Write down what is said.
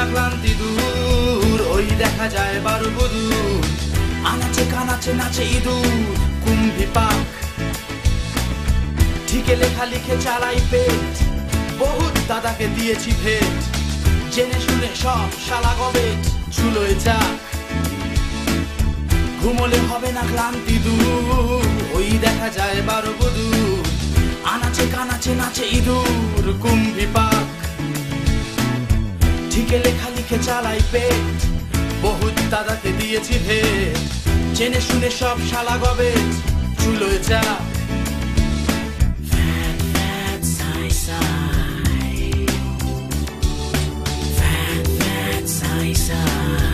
না ক্লান্তি দূর, ওই দেখা যায় বারুবধূর। আনাচে কানাচে নাচে ইঁদুর, কুম্ভি পাক ঠিকে লেখা লিখে চালাই পেট, বহুত দাদাকে দিয়েছি ভেট। জেনে শুনে সব শালা গবেট, চুলোয় চাক ঘুমলে হবে না ক্লান্তি দূর, ওই দেখা যায় বারুবধূর। আনাচে কানাচে নাচে ইঁদুর, কুম্ভি পাক ঠিকে লেখা লিখে চালাই পেট, বহুত দাদাকে দিয়েছি ভেট। জেনে শুনে সব শালা গবেট, চুলোয় চাক। Fat, fat, side, side.